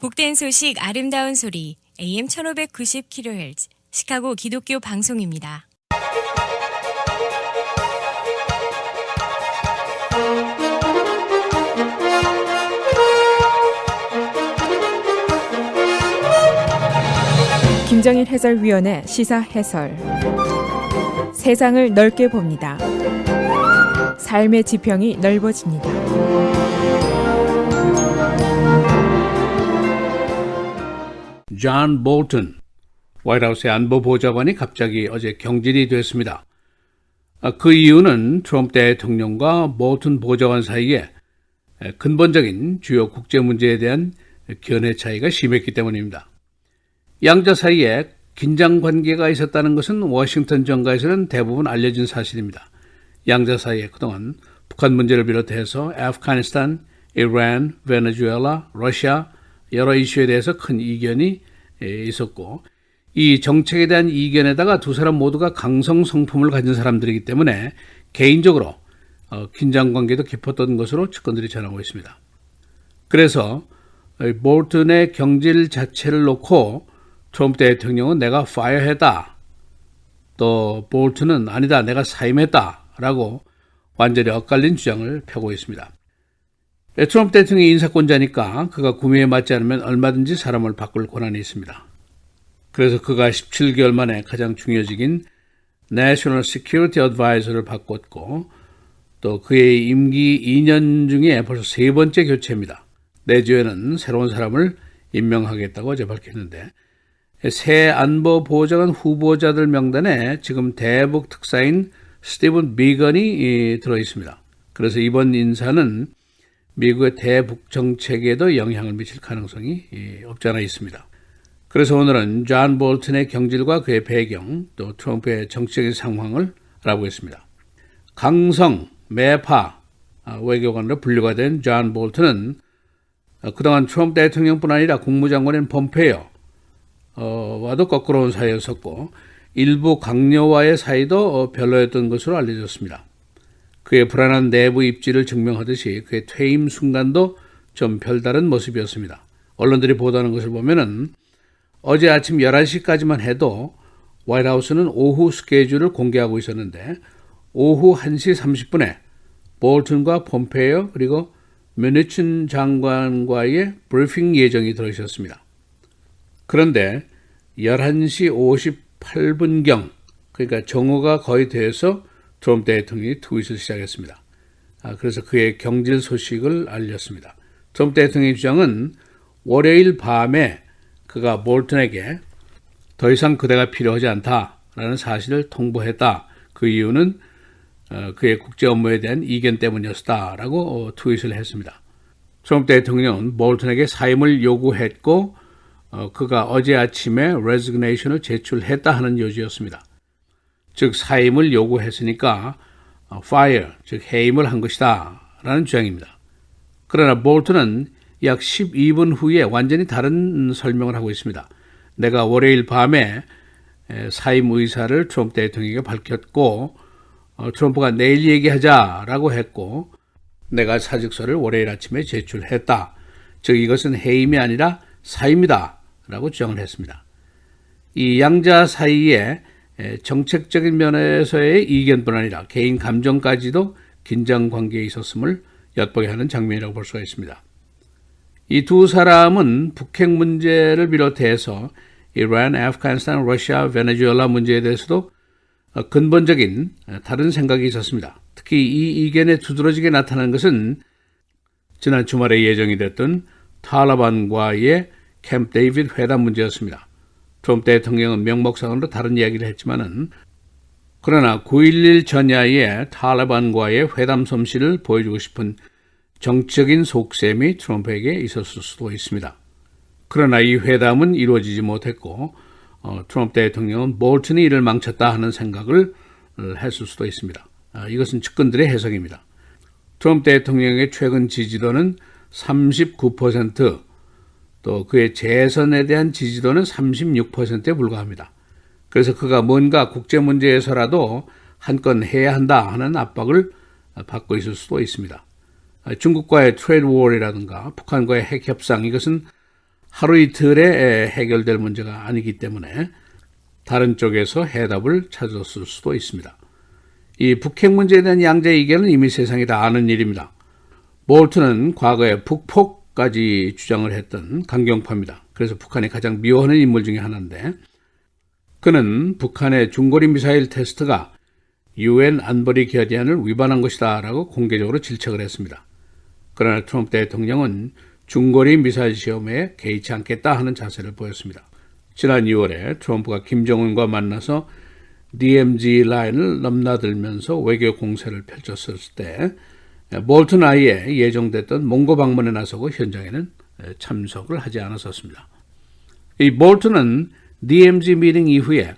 복된 소식 아름다운 소리 AM 1590kHz 시카고 기독교 방송입니다. 김정일 해설위원의 시사 해설. 세상을 넓게 봅니다. 삶의 지평이 넓어집니다. 존 볼튼, 화이트하우스의 안보보좌관이 갑자기 어제 경질이 됐습니다. 그 이유는 트럼프 대통령과 볼튼 보좌관 사이에 근본적인 주요 국제 문제에 대한 견해 차이가 심했기 때문입니다. 양자 사이에 긴장 관계가 있었다는 것은 워싱턴 정가에서는 대부분 알려진 사실입니다. 양자 사이에 그동안 북한 문제를 비롯해서 아프가니스탄, 이란, 베네수엘라, 러시아 여러 이슈에 대해서 큰 이견이 있었고, 이 정책에 대한 이견에다가 두 사람 모두가 강성 성품을 가진 사람들이기 때문에 개인적으로 긴장 관계도 깊었던 것으로 측근들이 전하고 있습니다. 그래서 볼튼의 경질 자체를 놓고 트럼프 대통령은 내가 파이어했다, 또 볼튼은 아니다, 내가 사임했다 라고 완전히 엇갈린 주장을 펴고 있습니다. 트럼프 대통령이 인사권자니까 그가 구미에 맞지 않으면 얼마든지 사람을 바꿀 권한이 있습니다. 그래서 그가 17개월 만에 가장 중요직인 National Security Advisor를 바꿨고, 또 그의 임기 2년 중에 벌써 3번째 교체입니다. 내주에는 새로운 사람을 임명하겠다고 어제 밝혔는데, 새 안보보좌관 후보자들 명단에 지금 대북 특사인 스티븐 비건이 들어있습니다. 그래서 이번 인사는 미국의 대북 정책에도 영향을 미칠 가능성이 없지 않아 있습니다. 그래서 오늘은 존 볼튼의 경질과 그의 배경, 또 트럼프의 정치적인 상황을 알아보겠습니다. 강성, 매파 외교관으로 분류가 된 존 볼튼은 그동안 트럼프 대통령뿐 아니라 국무장관인 폼페이오 와도 거꾸로운 사이였었고, 일부 강요와의 사이도 별로였던 것으로 알려졌습니다. 그의 불안한 내부 입지를 증명하듯이 그의 퇴임 순간도 좀 별다른 모습이었습니다. 언론들이 보도하는 것을 보면은 어제 아침 11시까지만 해도 화이트하우스는 오후 스케줄을 공개하고 있었는데, 오후 1시 30분에 볼튼과 폼페이오 그리고 뮤니친 장관과의 브리핑 예정이 들어있었습니다. 그런데 11시 58분경, 그러니까 정오가 거의 돼서 트럼프 대통령이 트윗을 시작했습니다. 그래서 그의 경질 소식을 알렸습니다. 트럼프 대통령의 주장은 월요일 밤에 그가 볼튼에게 더 이상 그대가 필요하지 않다라는 사실을 통보했다. 그 이유는 그의 국제 업무에 대한 이견 때문이었다라고 트윗을 했습니다. 트럼프 대통령은 볼튼에게 사임을 요구했고, 그가 어제 아침에 레지그네이션을 제출했다 하는 요지였습니다. 즉 사임을 요구했으니까 fire, 즉 해임을 한 것이다 라는 주장입니다. 그러나 볼튼은 약 12분 후에 완전히 다른 설명을 하고 있습니다. 내가 월요일 밤에 사임 의사를 트럼프 대통령에게 밝혔고, 트럼프가 내일 얘기하자라고 했고, 내가 사직서를 월요일 아침에 제출했다. 즉 이것은 해임이 아니라 사임이다 라고 주장을 했습니다. 이 양자 사이에 정책적인 면에서의 이견뿐 아니라 개인 감정까지도 긴장 관계에 있었음을 엿보게 하는 장면이라고 볼 수가 있습니다. 이 두 사람은 북핵 문제를 비롯해서 이란, 아프가니스탄, 러시아, 베네수엘라 문제에 대해서도 근본적인 다른 생각이 있었습니다. 특히 이 이견에 두드러지게 나타난 것은 지난 주말에 예정이 됐던 탈레반과의 캠프 데이비드 회담 문제였습니다. 트럼프 대통령은 명목상으로 다른 이야기를 했지만은, 그러나 9.11 전야에 탈레반과의 회담 솜씨를 보여주고 싶은 정치적인 속셈이 트럼프에게 있었을 수도 있습니다. 그러나 이 회담은 이루어지지 못했고, 트럼프 대통령은 볼튼이 이를 망쳤다 하는 생각을 했을 수도 있습니다. 이것은 측근들의 해석입니다. 트럼프 대통령의 최근 지지도는 39%, 또 그의 재선에 대한 지지도는 36%에 불과합니다. 그래서 그가 뭔가 국제 문제에서라도 한 건 해야 한다 하는 압박을 받고 있을 수도 있습니다. 중국과의 트레이드 월이라든가 북한과의 핵 협상, 이것은 하루 이틀에 해결될 문제가 아니기 때문에 다른 쪽에서 해답을 찾았을 수도 있습니다. 이 북핵 문제에 대한 양자 이견은 이미 세상이 다 아는 일입니다. 볼튼은 과거에 북폭까지 주장을 했던 강경파입니다. 그래서 북한이 가장 미워하는 인물 중에 하나인데 그는 북한의 중거리 미사일 테스트가 UN 안보리 결의안을 위반한 것이다 라고 공개적으로 질책을 했습니다. 그러나 트럼프 대통령은 중거리 미사일 시험에 개의치 않겠다 하는 자세를 보였습니다. 지난 2월에 트럼프가 김정은과 만나서 DMZ 라인을 넘나들면서 외교 공세를 펼쳤을 때 볼튼 아이에 예정됐던 몽고 방문에 나서고 현장에는 참석을 하지 않았었습니다. 이 볼튼은 DMZ 미팅 이후에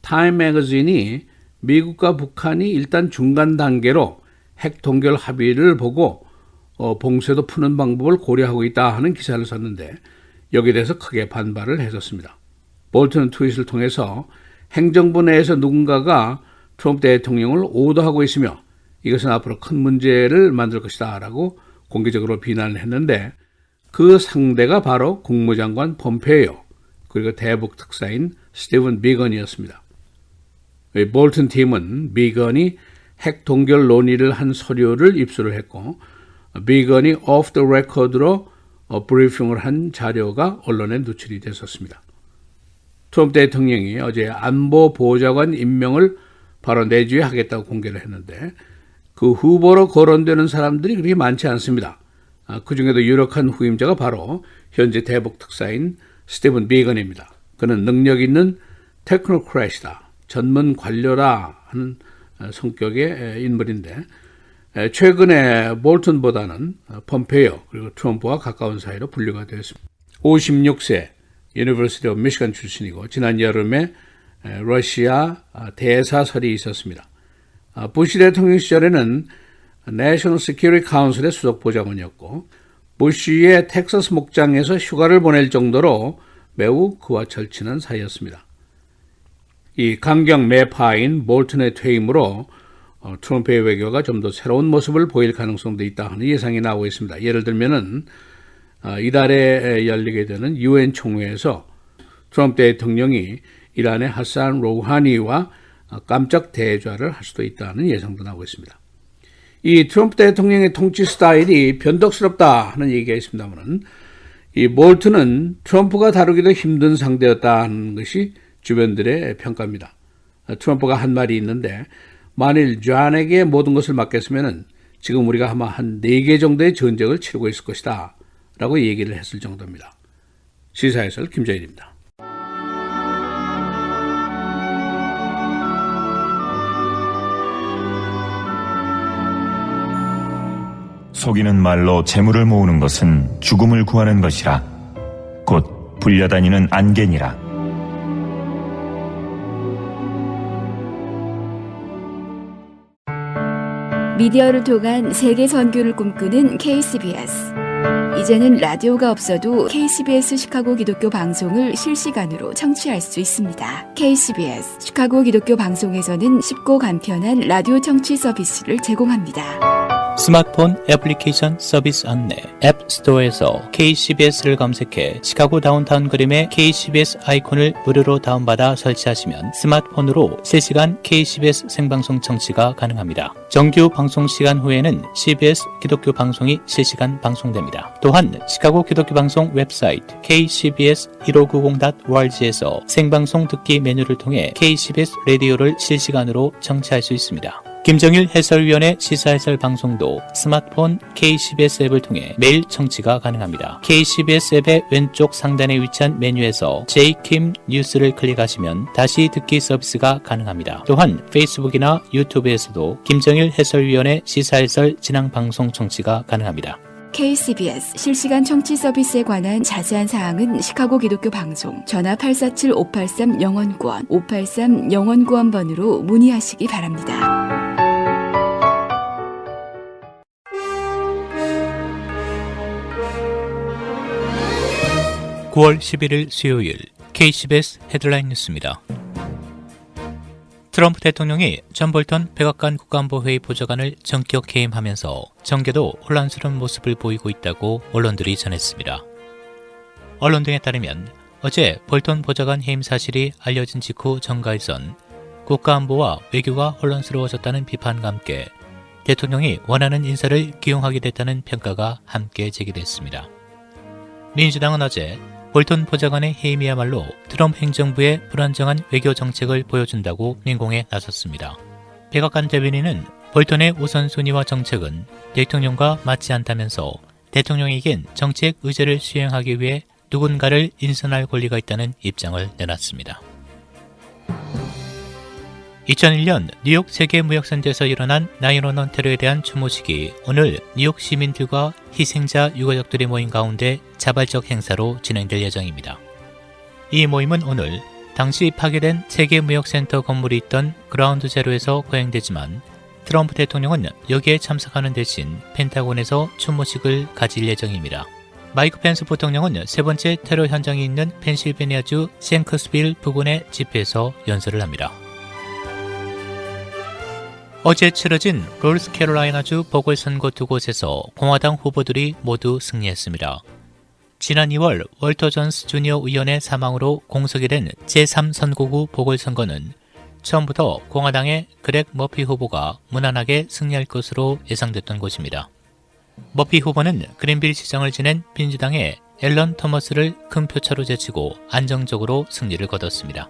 타임 매거진이 미국과 북한이 일단 중간 단계로 핵 동결 합의를 보고 봉쇄도 푸는 방법을 고려하고 있다 하는 기사를 썼는데 여기에 대해서 크게 반발을 했었습니다. 볼튼은 트윗을 통해서 행정부 내에서 누군가가 트럼프 대통령을 오도하고 있으며 이것은 앞으로 큰 문제를 만들 것이다 라고 공개적으로 비난을 했는데 그 상대가 바로 국무장관 폼페이오 그리고 대북 특사인 스티븐 비건이었습니다. 볼튼 팀은 비건이 핵 동결 논의를 한 서류를 입수를 했고 비건이 오프 더 레코드로 브리핑을 한 자료가 언론에 누출이 됐었습니다. 트럼프 대통령이 어제 안보 보좌관 임명을 바로 내주에 하겠다고 공개를 했는데 그 후보로 거론되는 사람들이 그렇게 많지 않습니다. 그 중에도 유력한 후임자가 바로 현재 대북 특사인 스티븐 비건입니다. 그는 능력 있는 테크노크래시다, 전문 관료라 하는 성격의 인물인데 최근에 볼튼보다는 폼페이오 그리고 트럼프와 가까운 사이로 분류가 되었습니다. 56세 유니버시티 오브 미시간 출신이고 지난 여름에 러시아 대사설이 있었습니다. 부시 대통령 시절에는 내셔널 시큐리티 카운슬의 수석 보좌관이었고 부시의 텍사스 목장에서 휴가를 보낼 정도로 매우 그와 절친한 사이였습니다. 이 강경 매파인 볼튼의 퇴임으로 트럼프의 외교가 좀 더 새로운 모습을 보일 가능성도 있다 하는 예상이 나오고 있습니다. 예를 들면은 이달에 열리게 되는 UN 총회에서 트럼프 대통령이 이란의 하산 로하니와 깜짝 대좌를 할 수도 있다는 예상도 나오고 있습니다. 이 트럼프 대통령의 통치 스타일이 변덕스럽다 하는 얘기가 있습니다만 이 볼튼은 트럼프가 다루기도 힘든 상대였다는 것이 주변들의 평가입니다. 트럼프가 한 말이 있는데 만일 존에게 모든 것을 맡겼으면 지금 우리가 아마 한 4개 정도의 전쟁을 치르고 있을 것이다 라고 얘기를 했을 정도입니다. 시사해설 김정일입니다. 속이는 말로 재물을 모으는 것은 죽음을 구하는 것이라 곧 불려다니는 안개니라. 미디어를 통한 세계 선교를 꿈꾸는 KCBS. 이제는 라디오가 없어도 KCBS 시카고 기독교 방송을 실시간으로 청취할 수 있습니다. KCBS 시카고 기독교 방송에서는 쉽고 간편한 라디오 청취 서비스를 제공합니다. 스마트폰 애플리케이션 서비스 안내 앱 스토어에서 KCBS를 검색해 시카고 다운타운 그림의 KCBS 아이콘을 무료로 다운받아 설치하시면 스마트폰으로 실시간 KCBS 생방송 청취가 가능합니다. 정규 방송 시간 후에는 CBS 기독교 방송이 실시간 방송됩니다. 또한 시카고 기독교 방송 웹사이트 kcbs1590.org에서 생방송 듣기 메뉴를 통해 KCBS 라디오를 실시간으로 청취할 수 있습니다. 김정일 해설위원의 시사해설 방송도 스마트폰 KCBS 앱을 통해 매일 청취가 가능합니다. KCBS 앱의 왼쪽 상단에 위치한 메뉴에서 J-Kim 뉴스를 클릭하시면 다시 듣기 서비스가 가능합니다. 또한 페이스북이나 유튜브에서도 김정일 해설위원의 시사해설 진행 방송 청취가 가능합니다. KCBS 실시간 청취 서비스에 관한 자세한 사항은 시카고 기독교 방송 전화 847-583-영원구원 583-영원구원번으로 문의하시기 바랍니다. 9월 11일 수요일 KCBS 헤드라인 뉴스입니다. 트럼프 대통령이 존 볼턴 백악관 국가안보회의 보좌관을 전격 해임하면서 정계도 혼란스러운 모습을 보이고 있다고 언론들이 전했습니다. 언론 등에 따르면 어제 볼턴 보좌관 해임 사실이 알려진 직후 정가일선 국가안보와 외교가 혼란스러워졌다는 비판과 함께 대통령이 원하는 인사를 기용하게 됐다는 평가가 함께 제기됐습니다. 민주당은 어제 볼턴 보좌관의 해임이야말로 트럼프 행정부의 불안정한 외교 정책을 보여준다고 민공에 나섰습니다. 백악관 대변인은 볼턴의 우선순위와 정책은 대통령과 맞지 않다면서 대통령에겐 정책 의제를 수행하기 위해 누군가를 인선할 권리가 있다는 입장을 내놨습니다. 2001년 뉴욕 세계무역센터에서 일어난 9/11 테러에 대한 추모식이 오늘 뉴욕 시민들과 희생자 유가족들이 모인 가운데 자발적 행사로 진행될 예정입니다. 이 모임은 오늘 당시 파괴된 세계무역센터 건물이 있던 그라운드 제로에서 거행되지만 트럼프 대통령은 여기에 참석하는 대신 펜타곤에서 추모식을 가질 예정입니다. 마이크 펜스 부통령은 세 번째 테러 현장이 있는 펜실베니아주 쉔크스빌 부근의 집회에서 연설을 합니다. 어제 치러진 노스캐롤라이나주 보궐선거 두 곳에서 공화당 후보들이 모두 승리했습니다. 지난 2월 월터 존스 주니어 의원의 사망으로 공석이 된 제3선거구 보궐선거는 처음부터 공화당의 그렉 머피 후보가 무난하게 승리할 것으로 예상됐던 곳입니다. 머피 후보는 그린빌 시장을 지낸 민주당의 앨런 토머스를 큰 표차로 제치고 안정적으로 승리를 거뒀습니다.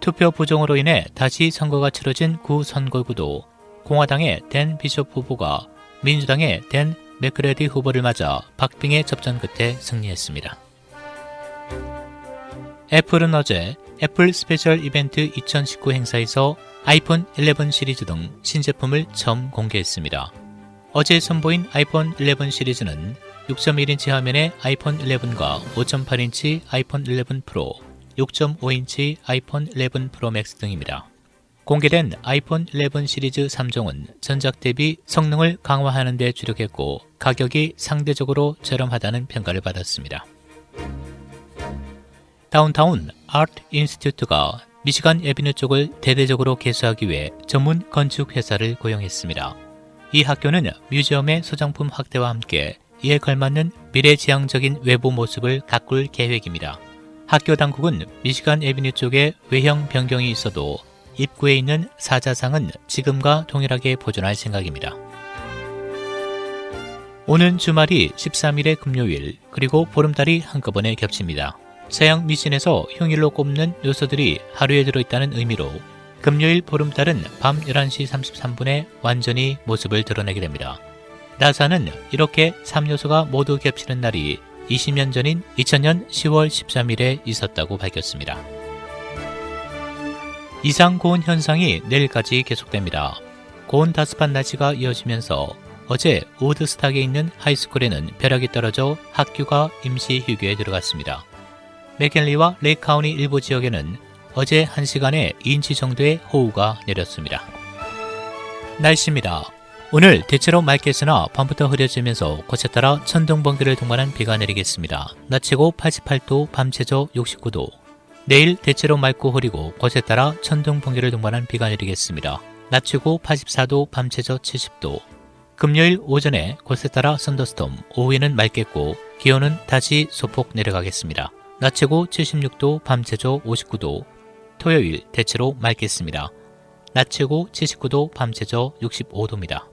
투표 부정으로 인해 다시 선거가 치러진 구 선거구도 공화당의 댄 비숍 후보가 민주당의 댄 맥크레디 후보를 맞아 박빙의 접전 끝에 승리했습니다. 애플은 어제 애플 스페셜 이벤트 2019 행사에서 아이폰 11 시리즈 등 신제품을 처음 공개했습니다. 어제 선보인 아이폰 11 시리즈는 6.1인치 화면의 아이폰 11과 5.8인치 아이폰 11 프로, 6.5인치 아이폰 11 프로 맥스 등입니다. 공개된 아이폰 11 시리즈 3종은 전작 대비 성능을 강화하는 데 주력했고 가격이 상대적으로 저렴하다는 평가를 받았습니다. 다운타운 아트 인스티튜트가 미시간 애비뉴 쪽을 대대적으로 개수하기 위해 전문 건축 회사를 고용했습니다. 이 학교는 뮤지엄의 소장품 확대와 함께 이에 걸맞는 미래지향적인 외부 모습을 가꿀 계획입니다. 학교 당국은 미시간 애비뉴 쪽에 외형 변경이 있어도 입구에 있는 사자상은 지금과 동일하게 보존할 생각입니다. 오는 주말이 13일의 금요일 그리고 보름달이 한꺼번에 겹칩니다. 서양 미신에서 휴일로 꼽는 요소들이 하루에 들어있다는 의미로 금요일 보름달은 밤 11시 33분에 완전히 모습을 드러내게 됩니다. 나사는 이렇게 3요소가 모두 겹치는 날이 20년 전인 2000년 10월 13일에 있었다고 밝혔습니다. 이상 고온 현상이 내일까지 계속됩니다. 고온 다습한 날씨가 이어지면서 어제 우드스탁에 있는 하이스쿨에는 벼락이 떨어져 학교가 임시 휴교에 들어갔습니다. 맥켄리와 레이크 카운티 일부 지역에는 어제 1시간에 2인치 정도의 호우가 내렸습니다. 날씨입니다. 오늘 대체로 맑겠으나 밤부터 흐려지면서 곳에 따라 천둥 번개를 동반한 비가 내리겠습니다. 낮 최고 88도, 밤 최저 69도. 내일 대체로 맑고 흐리고 곳에 따라 천둥 번개를 동반한 비가 내리겠습니다. 낮 최고 84도, 밤 최저 70도. 금요일 오전에 곳에 따라 썬더스톰, 오후에는 맑겠고 기온은 다시 소폭 내려가겠습니다. 낮 최고 76도, 밤 최저 59도. 토요일 대체로 맑겠습니다. 낮 최고 79도, 밤 최저 65도입니다.